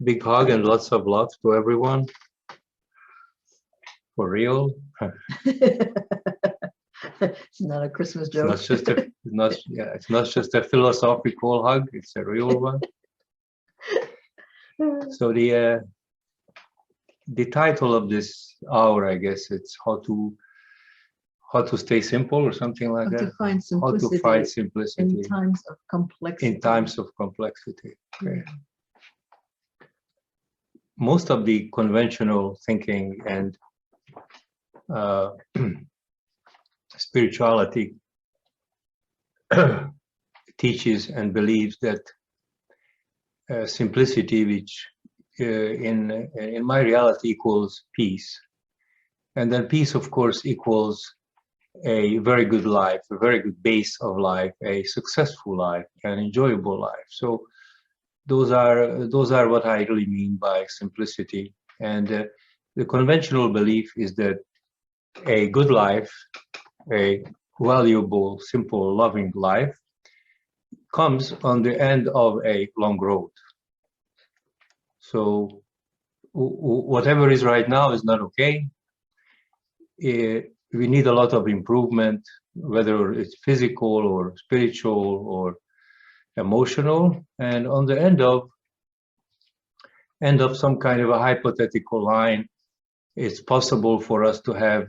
Big hug and lots of love to everyone. For real. It's not a Christmas joke. It's not just a philosophical hug, it's a real one. So the title of this hour, I guess, it's how to stay simple or something like that. How to find simplicity in times of complexity. In times of complexity. Okay. Most of the conventional thinking and spirituality teaches and believes that simplicity, which in my reality equals peace, and then peace, of course, equals a very good life, a very good base of life, a successful life, an enjoyable life. So those are what I really mean by simplicity. And the conventional belief is that a good life, a valuable, simple, loving life comes on the end of a long road. So whatever is right now is not okay. We need a lot of improvement, whether it's physical or spiritual or emotional. And on the end of some kind of a hypothetical line, it's possible for us to have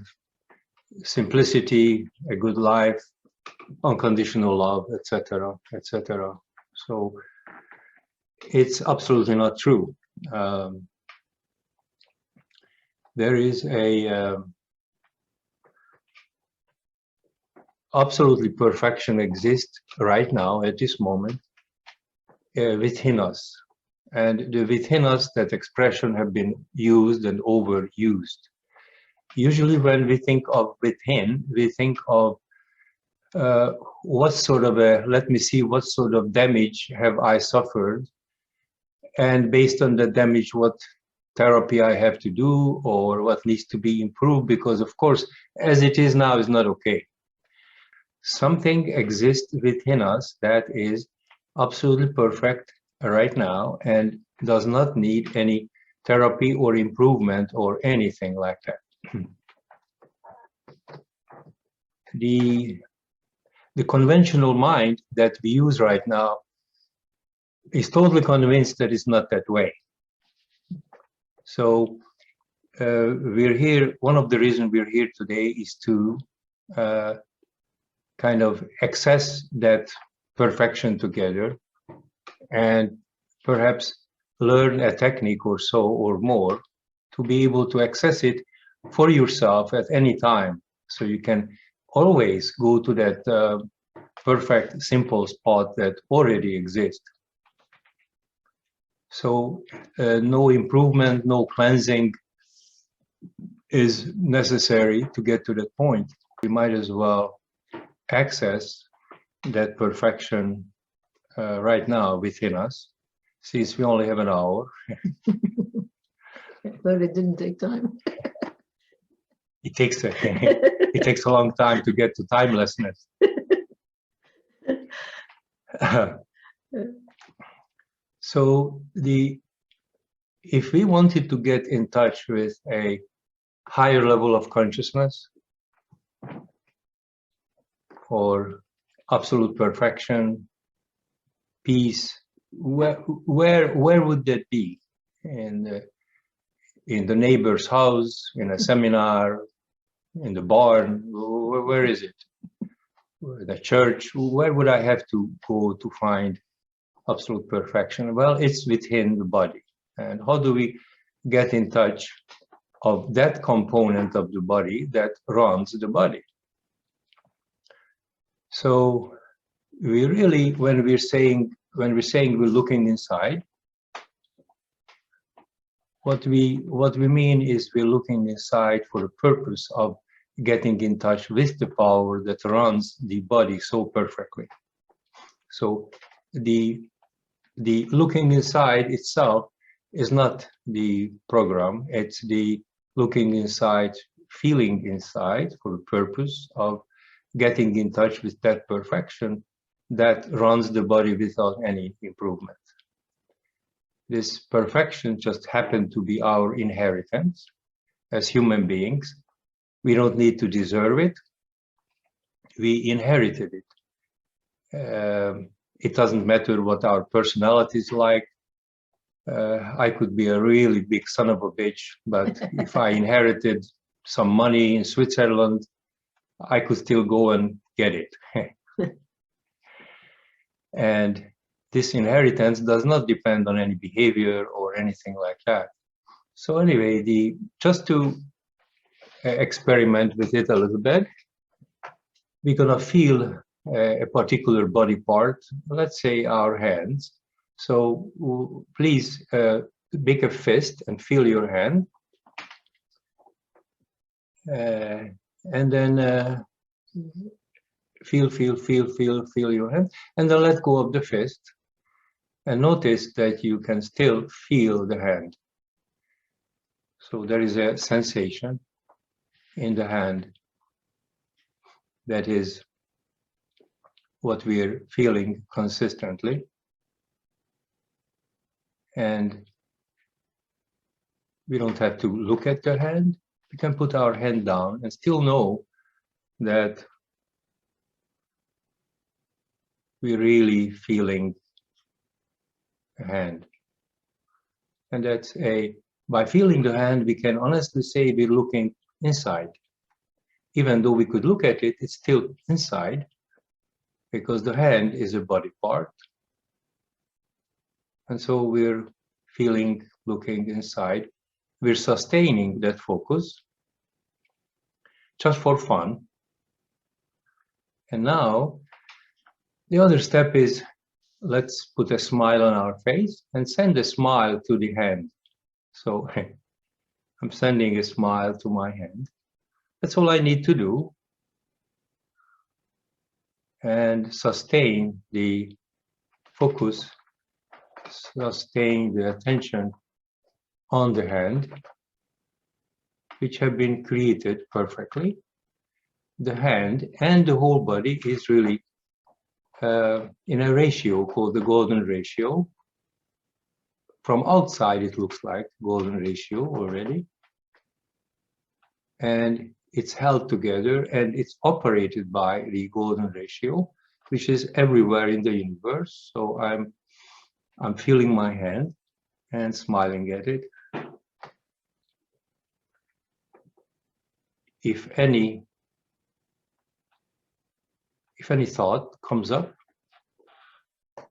simplicity, a good life, unconditional love, etc., etc. So it's absolutely not true. There is a absolutely perfection exists right now at this moment within us, and the within us, that expression have been used and overused. Usually when we think of within, we think of what sort of let me see, what sort of damage have I suffered, and based on the damage, what therapy I have to do or what needs to be improved, because of course, as it is now is not okay. Something exists within us that is absolutely perfect right now and does not need any therapy or improvement or anything like that. The conventional mind that we use right now is totally convinced that it's not that way. So we're here, one of the reasons we're here today is to kind of access that perfection together and perhaps learn a technique or so or more to be able to access it for yourself at any time. So you can always go to that perfect, simple spot that already exists. So no improvement, no cleansing is necessary to get to that point. We might as well access that perfection right now within us, since we only have an hour. But it didn't take time. It takes a long time to get to timelessness. So if we wanted to get in touch with a higher level of consciousness or absolute perfection, peace, where would that be? In the neighbor's house, in a seminar, in the barn? Where is it? The church? Where would I have to go to find absolute perfection? Well, it's within the body. And how do we get in touch of that component of the body that runs the body? So we really, when we're saying we're looking inside, what we mean is we're looking inside for the purpose of getting in touch with the power that runs the body so perfectly. So the looking inside itself is not the program, it's the looking inside, feeling inside for the purpose of getting in touch with that perfection that runs the body without any improvement. This perfection just happened to be our inheritance as human beings. We don't need to deserve it. We inherited it. It doesn't matter what our personality is like. I could be a really big son of a bitch, but if I inherited some money in Switzerland, I could still go and get it. And this inheritance does not depend on any behavior or anything like that. So anyway, just to experiment with it a little bit, we're gonna feel a particular body part, let's say our hands. So please make a fist and feel your hand. And then feel your hand. And then let go of the fist. And notice that you can still feel the hand. So there is a sensation in the hand that is what we're feeling consistently. And we don't have to look at the hand. We can put our hand down and still know that we're really feeling the hand. And that's by feeling the hand, we can honestly say we're looking inside. Even though we could look at it, it's still inside, because the hand is a body part. And so we're feeling, looking inside. We're sustaining that focus just for fun. And now the other step is, let's put a smile on our face and send a smile to the hand. So I'm sending a smile to my hand. That's all I need to do. And sustain the focus, sustain the attention on the hand, which have been created perfectly. The hand and the whole body is really in a ratio called the golden ratio. From outside, it looks like golden ratio already. And it's held together and it's operated by the golden ratio, which is everywhere in the universe. So I'm feeling my hand and smiling at it. If any thought comes up, what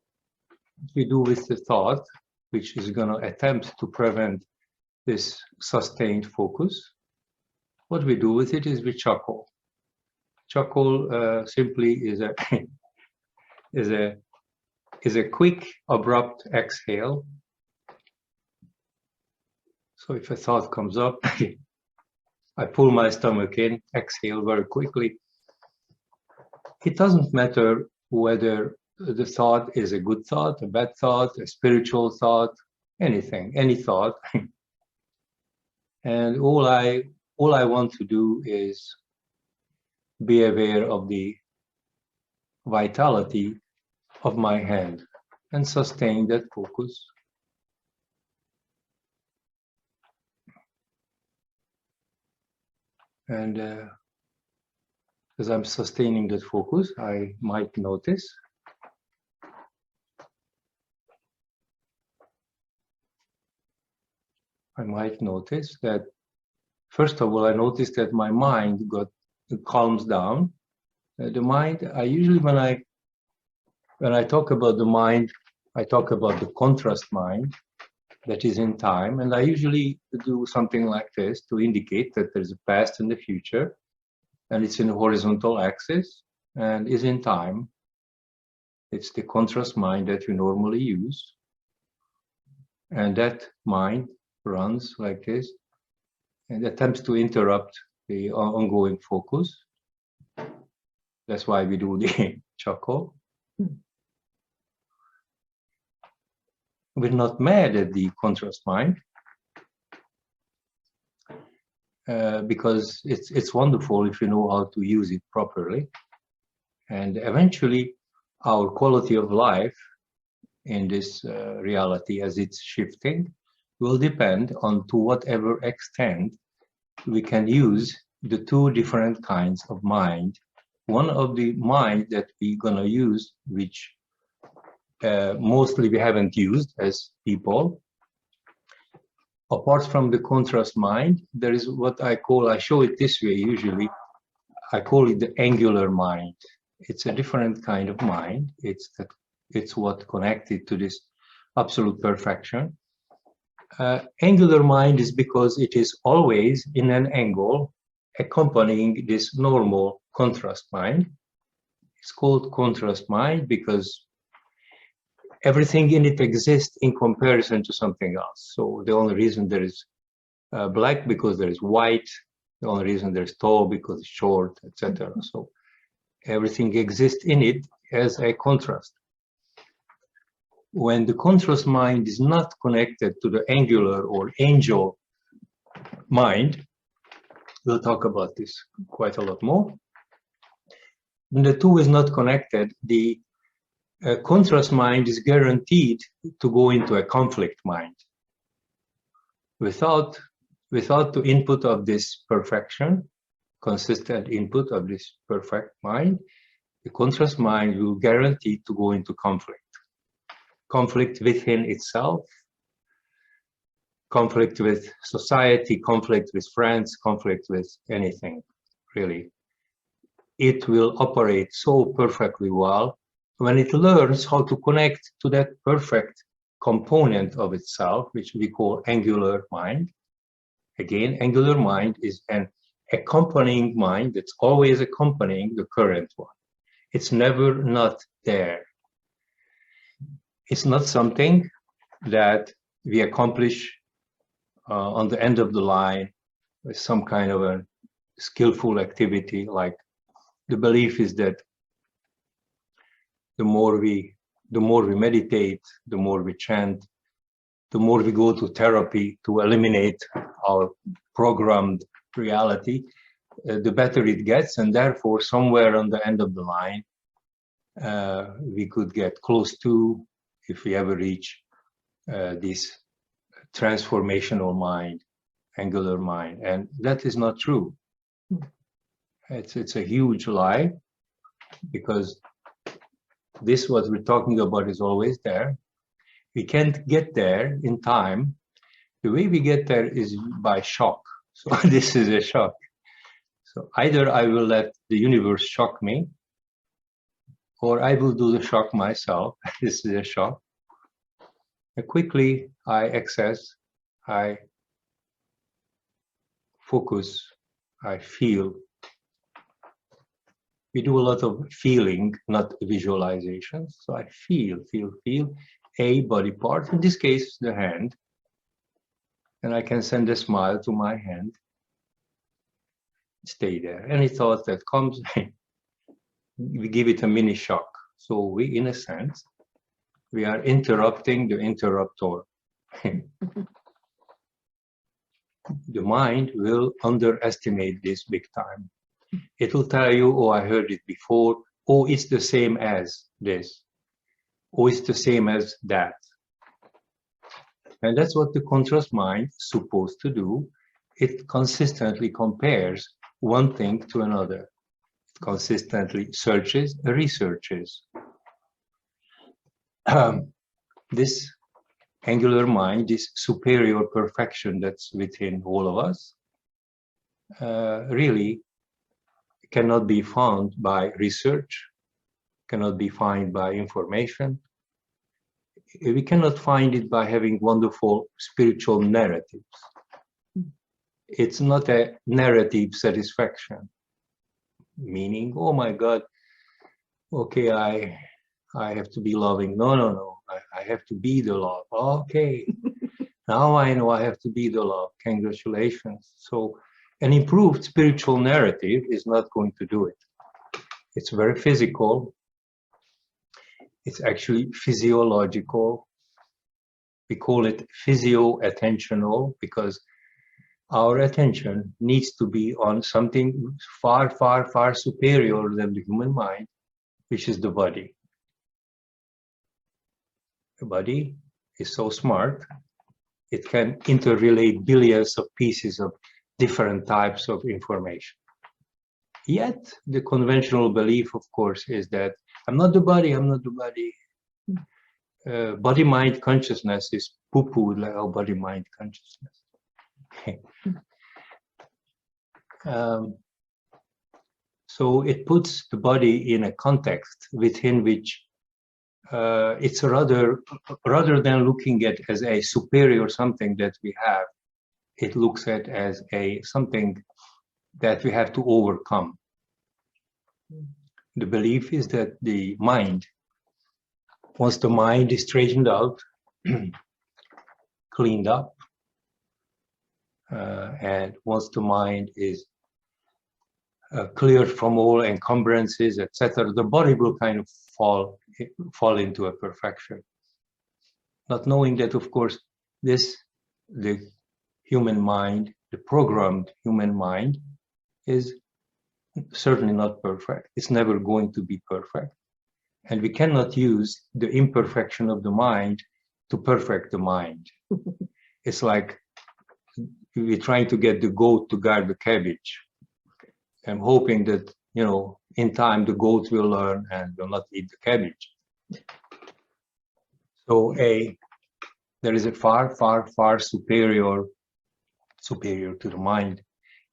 we do with the thought, which is going to attempt to prevent this sustained focus, what we do with it is we chuckle. Chuckle simply is a quick, abrupt exhale. So if a thought comes up, I pull my stomach in, exhale very quickly. It doesn't matter whether the thought is a good thought, a bad thought, a spiritual thought, anything, any thought. And all I want to do is be aware of the vitality of my hand and sustain that focus. And as I'm sustaining that focus, I might notice that, first of all, I noticed that my mind calms down. The mind, I usually, when I talk about the mind, I talk about the contrast mind that is in time. And I usually do something like this to indicate that there's a past and the future, and it's in a horizontal axis and is in time. It's the contrast mind that we normally use. And that mind runs like this and attempts to interrupt the ongoing focus. That's why we do the chuckle. We're not mad at the contrast mind because it's wonderful if you know how to use it properly. And eventually our quality of life in this reality as it's shifting will depend on to whatever extent we can use the two different kinds of mind. One of the mind that we're going to use, which mostly we haven't used as people, apart from the contrast mind, there is what I show it this way usually, I call it the angular mind. It's a different kind of mind. It's what connected to this absolute perfection. Angular mind is because it is always in an angle accompanying this normal contrast mind. It's called contrast mind because everything in it exists in comparison to something else. So the only reason there is black because there is white. The only reason there's tall because it's short, etc. So everything exists in it as a contrast. When the contrast mind is not connected to the angular or angel mind, we'll talk about this quite a lot more. When the two is not connected, the contrast mind is guaranteed to go into a conflict mind. Without the input of this perfection, consistent input of this perfect mind, the contrast mind will guarantee to go into conflict. Conflict within itself, conflict with society, conflict with friends, conflict with anything, really. It will operate so perfectly well when it learns how to connect to that perfect component of itself, which we call angular mind. Again, angular mind is an accompanying mind that's always accompanying the current one. It's never not there. It's not something that we accomplish on the end of the line with some kind of a skillful activity. Like the belief is that the more we meditate, the more we chant, the more we go to therapy to eliminate our programmed reality, the better it gets, and therefore somewhere on the end of the line, we could get close to, if we ever reach this transformational mind, angular mind, and that is not true. It's a huge lie, because this what we're talking about is always there. We can't get there in time. The way we get there is by shock. So this is a shock. So either I will let the universe shock me, or I will do the shock myself. This is a shock. And quickly I access, I focus, I feel. We do a lot of feeling, not visualizations. So I feel a body part, in this case, the hand. And I can send a smile to my hand. Stay there. Any thought that comes, we give it a mini shock. So we, in a sense, we are interrupting the interruptor. The mind will underestimate this big time. It will tell you, oh, I heard it before. Oh, it's the same as this. Oh, it's the same as that. And that's what the contrast mind is supposed to do. It consistently compares one thing to another. It consistently searches, researches. This angular mind, this superior perfection that's within all of us, really cannot be found by research, cannot be found by information. We cannot find it by having wonderful spiritual narratives. It's not a narrative satisfaction, meaning, oh my God, okay, I have to be loving. No, I have to be the love. Okay, now I know I have to be the love. Congratulations. So an improved spiritual narrative is not going to do it. It's very physical. It's actually physiological. We call it physio-attentional because our attention needs to be on something far, far, far superior than the human mind, which is the body. The body is so smart, it can interrelate billions of pieces of different types of information. Yet, the conventional belief, of course, is that I'm not the body, I'm not the body. Body-mind consciousness is poo-pooed like our body-mind consciousness. So it puts the body in a context within which it's rather than looking at as a superior something that we have, it looks at as a something that we have to overcome. The belief is that the mind, once the mind is straightened out, cleaned up, and once the mind is cleared from all encumbrances, etc., the body will kind of fall into a perfection. Not knowing that, of course, the human mind, the programmed human mind, is certainly not perfect. It's never going to be perfect. And we cannot use the imperfection of the mind to perfect the mind. It's like we're trying to get the goat to guard the cabbage. I'm hoping that, you know, in time the goat will learn and will not eat the cabbage. So there is a far, far, far superior to the mind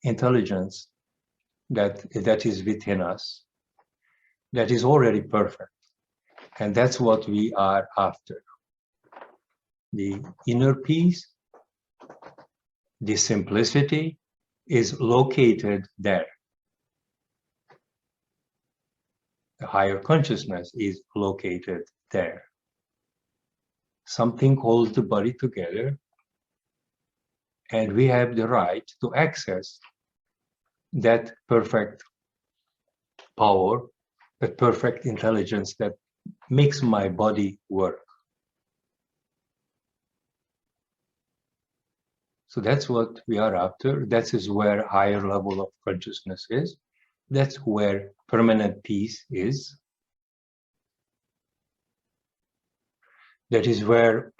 intelligence that is within us, that is already perfect. And that's what we are after. The inner peace, the simplicity is located there. The higher consciousness is located there. Something holds the body together, and we have the right to access that perfect power, that perfect intelligence that makes my body work. So that's what we are after. That is where higher level of consciousness is. That's where permanent peace is. That is where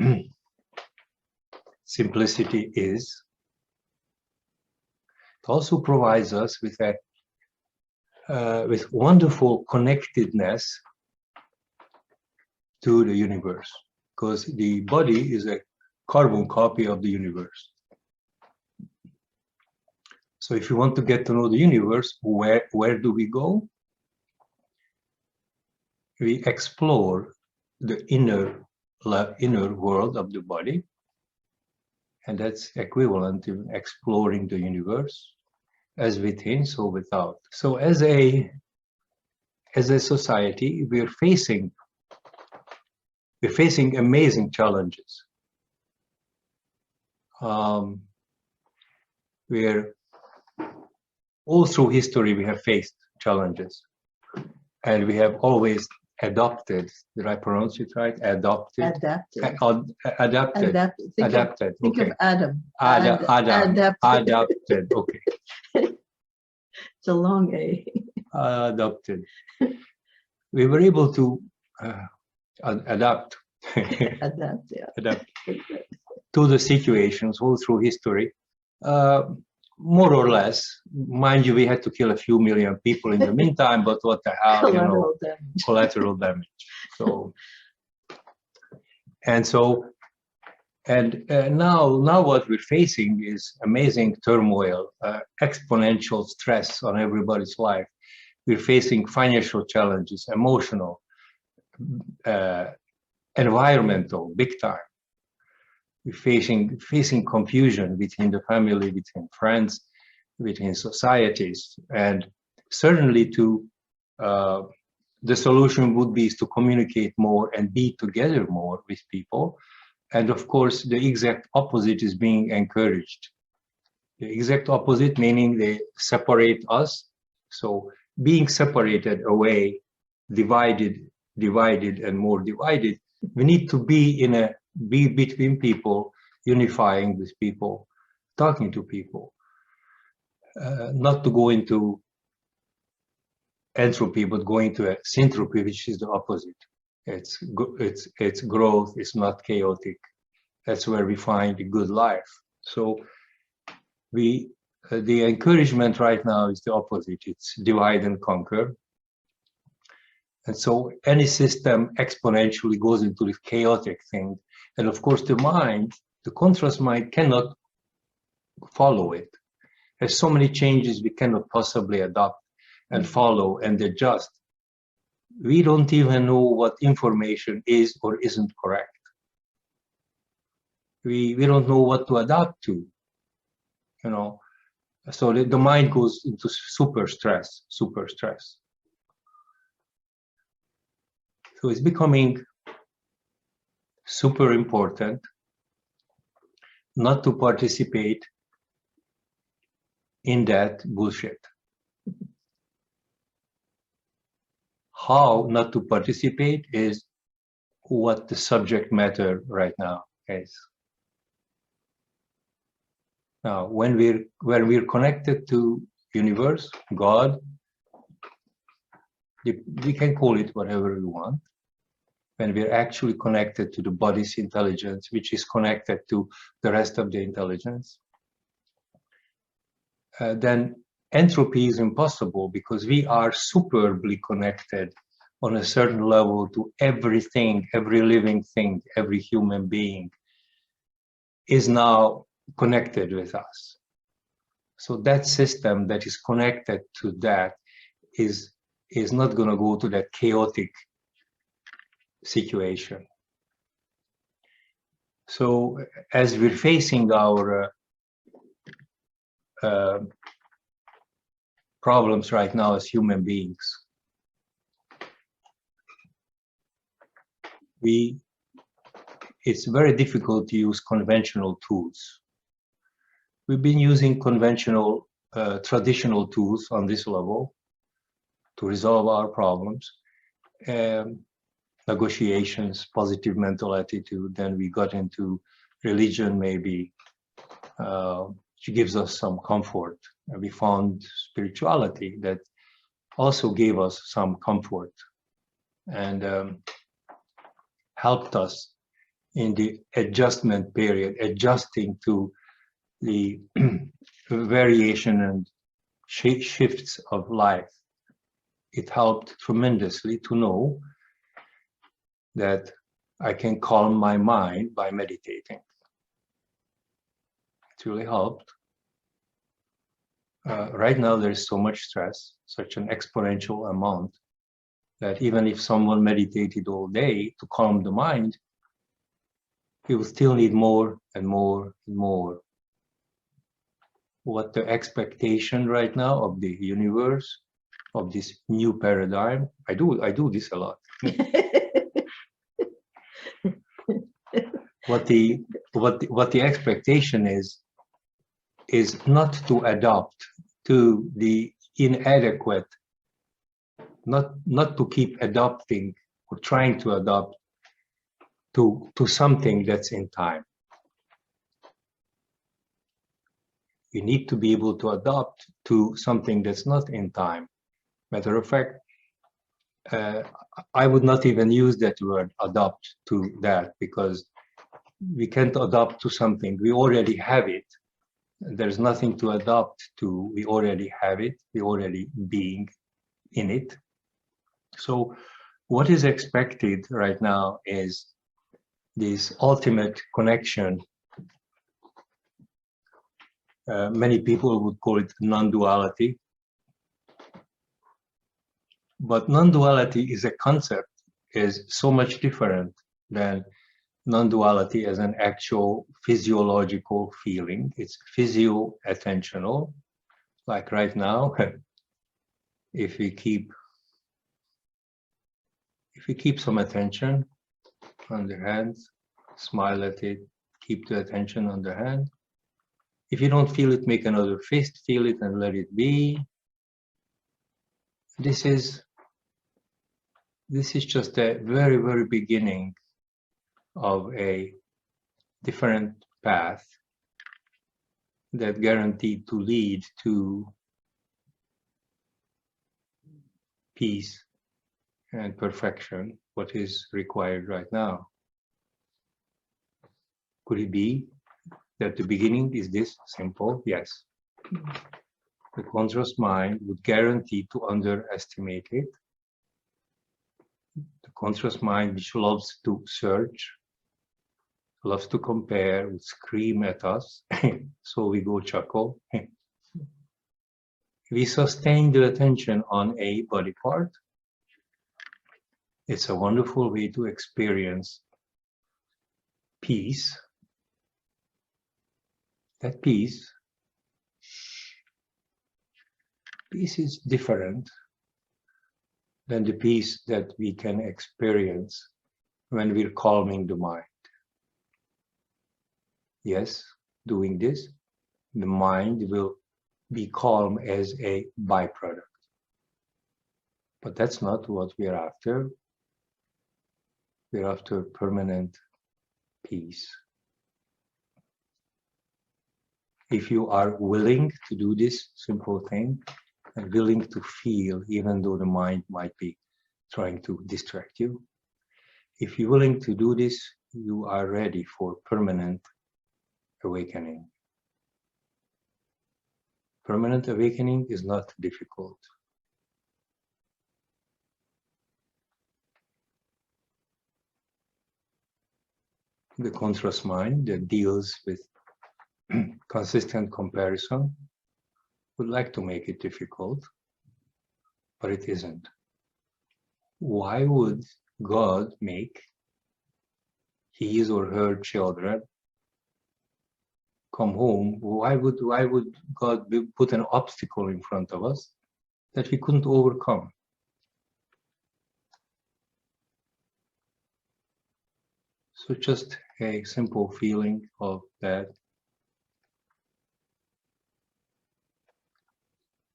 simplicity is. It also provides us with with wonderful connectedness to the universe, because the body is a carbon copy of the universe. So if you want to get to know the universe, where do we go? We explore the inner world of the body, and that's equivalent to exploring the universe, as within, so without. So as a society, we're facing amazing challenges. We're all through history we have faced challenges, and we have always adopted. Did I pronounce it right? Adopted. Adapted. Adapted. Think Okay. of Adam. Adapted. Okay. It's a long A. Adopted. We were able to adapt. Adapt, yeah. Adapt to the situations all through history. More or less, mind you, we had to kill a few million people in the meantime, but what the hell, Collateral damage. Collateral damage. So, now what we're facing is amazing turmoil, exponential stress on everybody's life. We're facing financial challenges, emotional, environmental, big time. We're facing confusion between the family, between friends, between societies, and certainly the solution would be to communicate more and be together more with people. And of course, the exact opposite is being encouraged. The exact opposite, meaning they separate us. So being separated away, divided and more divided, we need to be between people, unifying with people, talking to people, not to go into entropy, but going to a syntropy, which is the opposite. its growth is not chaotic. That's where we find a good life. So the encouragement right now is the opposite. It's divide and conquer. And so any system exponentially goes into this chaotic thing. And of course, the contrast mind cannot follow it. There's so many changes we cannot possibly adopt and follow and adjust. We don't even know what information is or isn't correct. We don't know what to adapt to, you know. So the mind goes into super stress. So it's becoming super important not to participate in that bullshit. How not to participate is what the subject matter right now is. Now, when we're connected to universe, God, we can call it whatever we want. When we're actually connected to the body's intelligence, which is connected to the rest of the intelligence, then entropy is impossible, because we are superbly connected on a certain level to everything, every living thing, every human being is now connected with us. So that system that is connected to that is not going to go to that chaotic situation. So as we're facing our problems right now as human beings, it's very difficult to use conventional tools. We've been using conventional, traditional tools on this level to resolve our problems. Negotiations, positive mental attitude. Then we got into religion, maybe, which gives us some comfort. And we found spirituality that also gave us some comfort and helped us in the adjustment period, adjusting to the variation and shifts of life. It helped tremendously to know that I can calm my mind by meditating. It really helped. Right now, there's so much stress, such an exponential amount, that even if someone meditated all day to calm the mind, he will still need more and more and more. What the expectation right now of the universe, of this new paradigm, I do this a lot. What the expectation is not to adopt to the inadequate, not to keep adopting or trying to adopt to something that's in time. You need to be able to adopt to something that's not in time. Matter of fact, I would not even use that word adopt to that, because we can't adopt to something. We already have it. There's nothing to adopt to. We already have it. We already being in it. So what is expected right now is this ultimate connection. Many people would call it non-duality. But non-duality is a concept, is so much different than non-duality as an actual physiological feeling. It's physio-attentional. Like right now, if we keep some attention on the hands, smile at it, keep the attention on the hand. If you don't feel it, make another fist, feel it and let it be. This is just a very, very beginning of a different path that guaranteed to lead to peace and perfection, what is required right now. Could it be that the beginning is this simple? Yes. The conscious mind would guarantee to underestimate it. The conscious mind, which loves to search, loves to compare, would scream at us, so we go chuckle. We sustain the attention on a body part. It's a wonderful way to experience peace. That peace is different than the peace that we can experience when we're calming the mind. Yes, doing this, the mind will be calm as a byproduct. But that's not what we're after. We're after permanent peace. If you are willing to do this simple thing and willing to feel, even though the mind might be trying to distract you, if you're willing to do this, you are ready for permanent awakening. Permanent awakening is not difficult. The conscious mind that deals with consistent comparison would like to make it difficult, but it isn't. Why would God make his or her children come home? Why would God put an obstacle in front of us that we couldn't overcome? So just a simple feeling of that.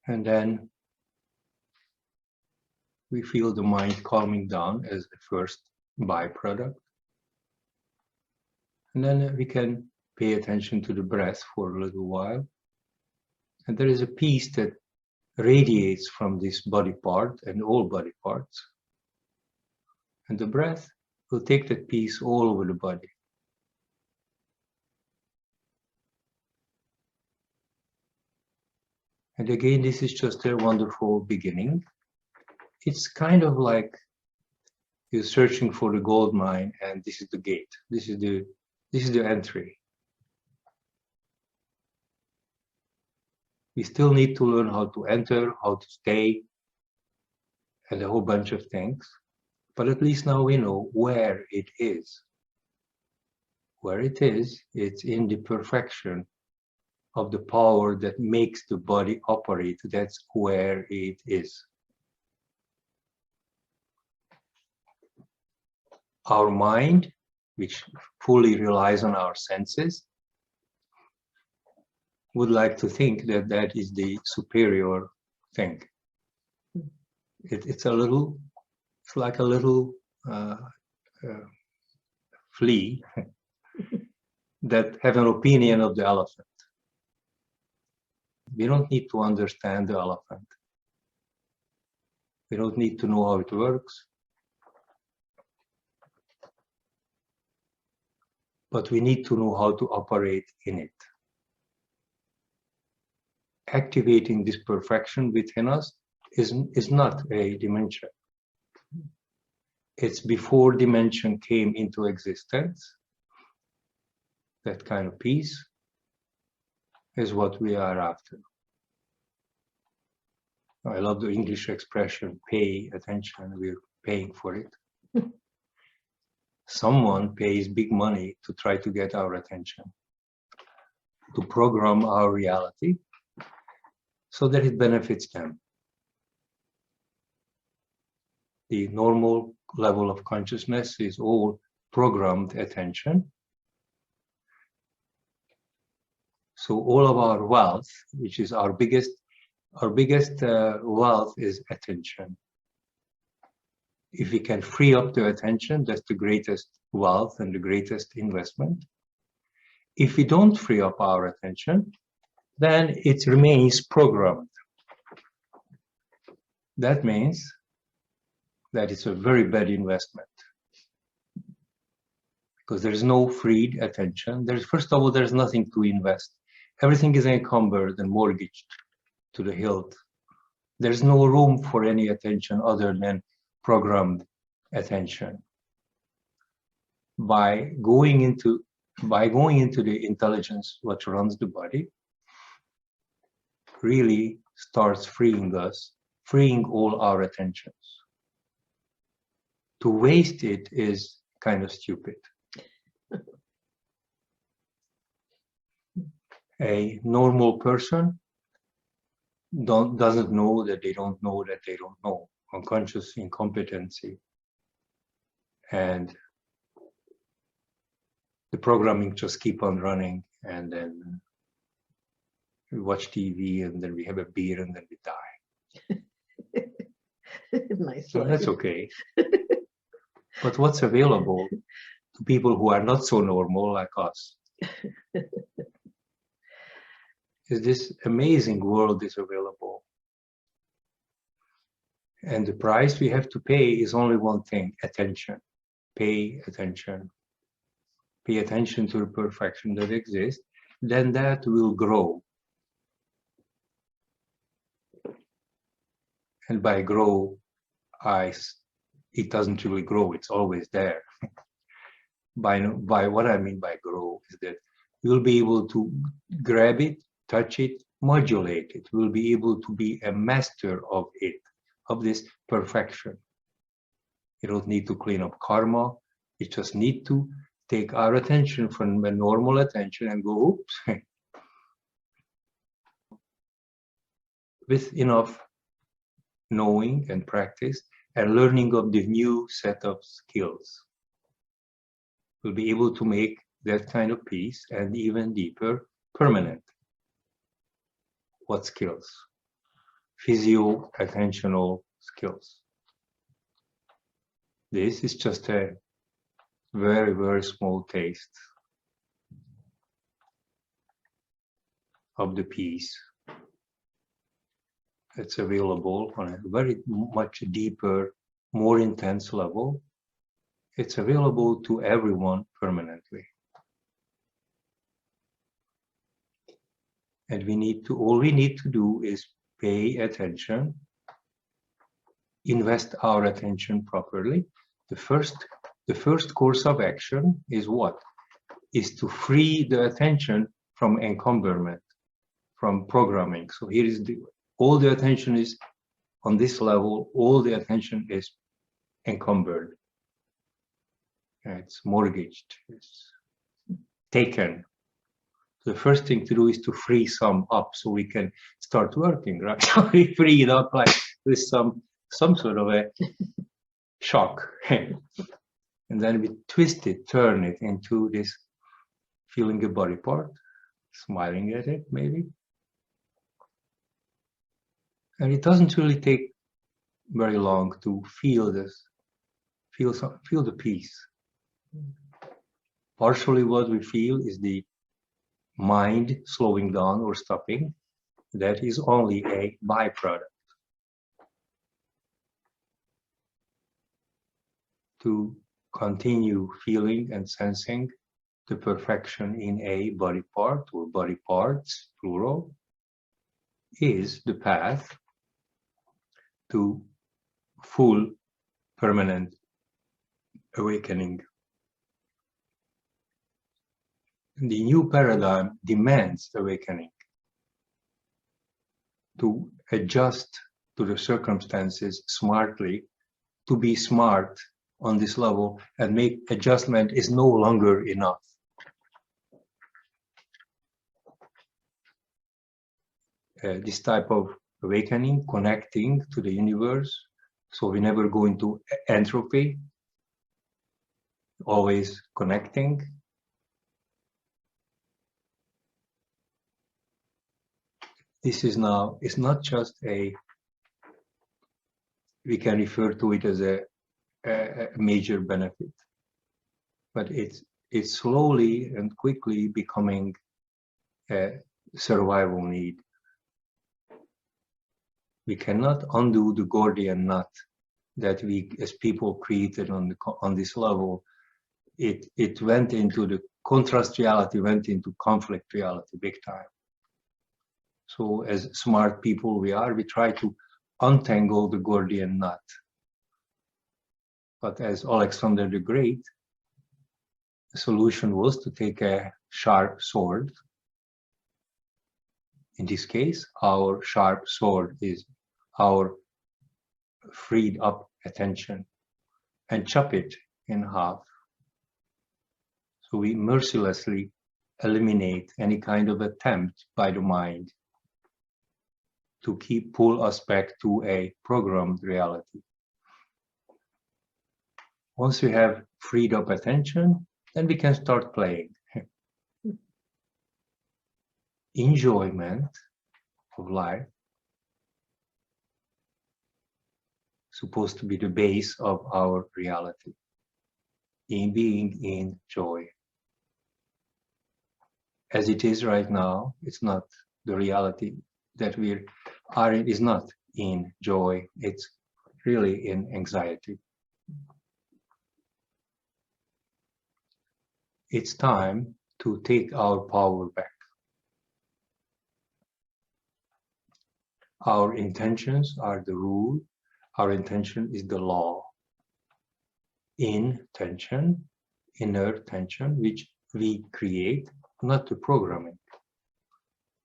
And then we feel the mind calming down as the first byproduct. And then we can pay attention to the breath for a little while. And there is a peace that radiates from this body part and all body parts. And the breath will take that peace all over the body. And again, this is just a wonderful beginning. It's kind of like you're searching for the gold mine, and this is the gate. This is the entry. We still need to learn how to enter, how to stay, and a whole bunch of things. But at least now we know where it is. Where it is, it's in the perfection of the power that makes the body operate. That's where it is. Our mind, which fully relies on our senses, would like to think that that is the superior thing. It's like a little flea that have an opinion of the elephant. We don't need to understand the elephant. We don't need to know how it works. But we need to know how to operate in it. Activating this perfection within us is not a dimension. It's before dimension came into existence. That kind of peace is what we are after. I love the English expression, pay attention. We're paying for it. Someone pays big money to try to get our attention, to program our reality so that it benefits them. The normal level of consciousness is all programmed attention. So all of our wealth, which is our biggest wealth, is attention. If we can free up the attention, that's the greatest wealth and the greatest investment. If we don't free up our attention, then it remains programmed. That means that it's a very bad investment. Because there is no freed attention. First of all, there's nothing to invest. Everything is encumbered and mortgaged to the hilt. There's no room for any attention other than programmed attention. By going into the intelligence what runs the body, really starts freeing us, freeing all our attentions. To waste it is kind of stupid. A normal person doesn't know that they don't know that they don't know. Unconscious incompetency. And the programming just keep on running, and then we watch TV, and then we have a beer, and then we die. Nice. So that's okay. But what's available to people who are not so normal like us is this amazing world is available. And the price we have to pay is only one thing: attention. Pay attention. Pay attention to the perfection that exists, then that will grow. And by grow, it doesn't really grow, it's always there. By what I mean by grow is that you'll be able to grab it, touch it, modulate it. We'll be able to be a master of it, of this perfection. You don't need to clean up karma. You just need to take our attention from the normal attention and go, oops. With enough knowing and practice and learning of the new set of skills, we'll be able to make that kind of peace and even deeper permanent. What skills? Physio-attentional skills. This is just a very, very small taste of the peace that's available on a very much deeper, more intense level. It's available to everyone permanently. And all we need to do is pay attention, invest our attention properly. The first course of action is what? Is to free the attention from encumberment, from programming. So here is all the attention is on this level, all the attention is encumbered. It's mortgaged, it's taken. The first thing to do is to free some up so we can start working, right? So we free it up like with some sort of a shock. And then we twist it, turn it into this feeling a body part, smiling at it maybe. And it doesn't really take very long to feel this, feel the peace. Partially what we feel is the mind slowing down or stopping. That is only a byproduct. To continue feeling and sensing the perfection in a body part or body parts, plural, is the path to full permanent awakening. The new paradigm demands awakening, to adjust to the circumstances smartly, to be smart on this level and make adjustment is no longer enough. This type of awakening, connecting to the universe, so we never go into entropy, always connecting. This is now, it's not just we can refer to it as a major benefit, but it's slowly and quickly becoming a survival need. We cannot undo the Gordian knot that we as people created on this level, it went into the contrast reality, went into conflict reality big time. So as smart people we try to untangle the Gordian knot. But as Alexander the Great, the solution was to take a sharp sword. In this case, our sharp sword is our freed up attention, and chop it in half. So we mercilessly eliminate any kind of attempt by the mind to pull us back to a programmed reality. Once we have freed up attention, then we can start playing. Enjoyment of life supposed to be the base of our reality, in being in joy. As it is right now, it's not the reality that we are in, is not in joy, it's really in anxiety. It's time to take our power back. Our intentions are the rule. Our intention is the law. Intention, inner tension, which we create, not the programming.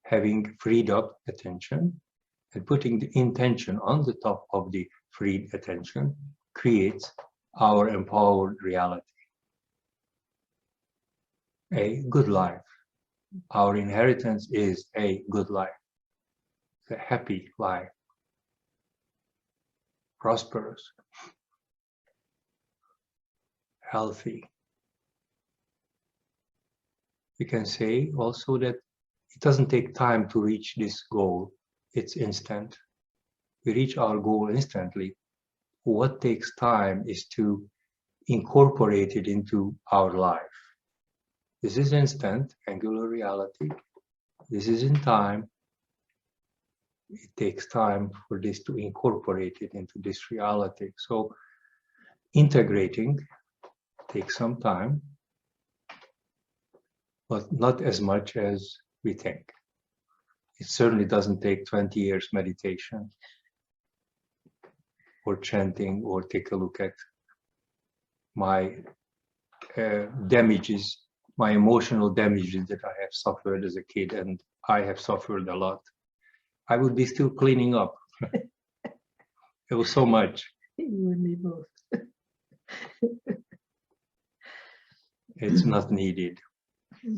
Having freed up attention and putting the intention on the top of the freed attention creates our empowered reality. A good life. Our inheritance is a good life, a happy life, prosperous, healthy. We can say also that it doesn't take time to reach this goal. It's instant. We reach our goal instantly. What takes time is to incorporate it into our life. This is instant, angular reality. This is in time. It takes time for this to incorporate it into this reality. So integrating takes some time, but not as much as we think. It certainly doesn't take 20 years meditation or chanting, or take a look at my damages, my emotional damages that I have suffered as a kid, and I have suffered a lot. I would be still cleaning up. It was so much. You and me both. It's not needed.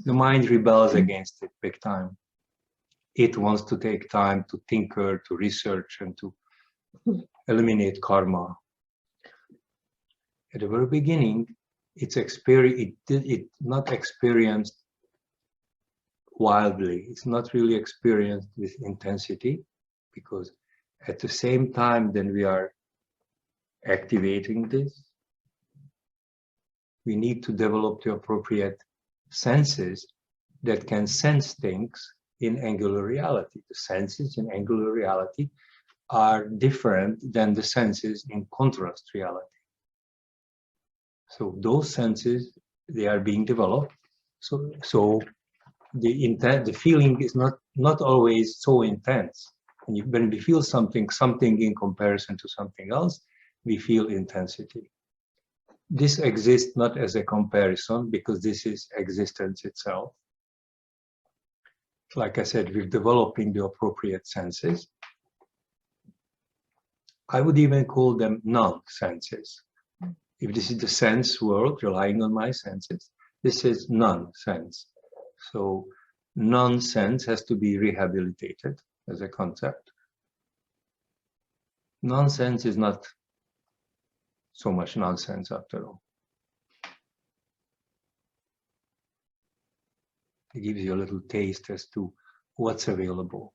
The mind rebels against it big time. It wants to take time to tinker, to research, and to eliminate karma. At the very beginning, it's not experienced wildly. It's not really experienced with intensity, because at the same time then we are activating this, we need to develop the appropriate senses that can sense things in angular reality. The senses in angular reality are different than the senses in contrast reality. So those senses, they are being developed. So the feeling is not always so intense. When we feel something in comparison to something else, we feel intensity. This exists not as a comparison, because this is existence itself. Like I said, we're developing the appropriate senses. I would even call them non-senses. If this is the sense world, relying on my senses, this is non-sense. So non-sense has to be rehabilitated as a concept. Nonsense is not so much nonsense after all. It gives you a little taste as to what's available.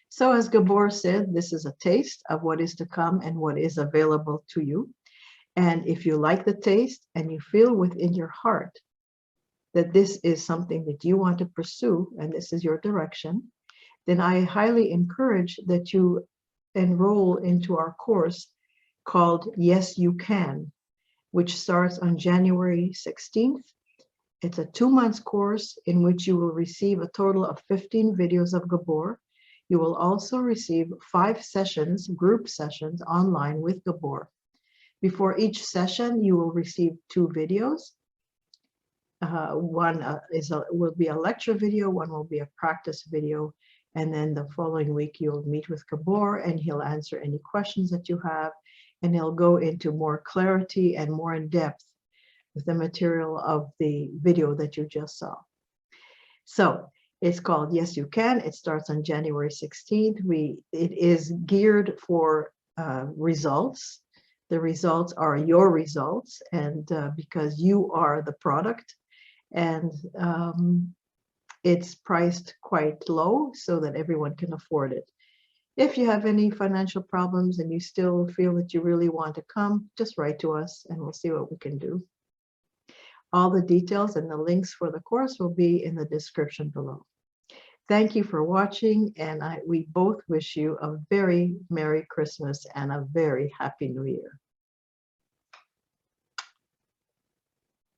So as Gabor said, this is a taste of what is to come and what is available to you. And if you like the taste and you feel within your heart that this is something that you want to pursue and this is your direction, then I highly encourage that you enroll into our course, called Yes You Can, which starts on January 16th. It's a 2-month course in which you will receive a total of 15 videos of Gabor. You will also receive 5 sessions, group sessions online with Gabor. Before each session, you will receive 2 videos. One will be a lecture video, one will be a practice video, and then the following week you'll meet with Gabor and he'll answer any questions that you have, and he'll go into more clarity and more in depth with the material of the video that you just saw. So it's called Yes You Can. It starts on January 16th. It is geared for results. The results are your results, and because you are the product, and it's priced quite low so that everyone can afford it. If you have any financial problems and you still feel that you really want to come, just write to us and we'll see what we can do. All the details and the links for the course will be in the description below. Thank you for watching, and we both wish you a very Merry Christmas and a very Happy New Year.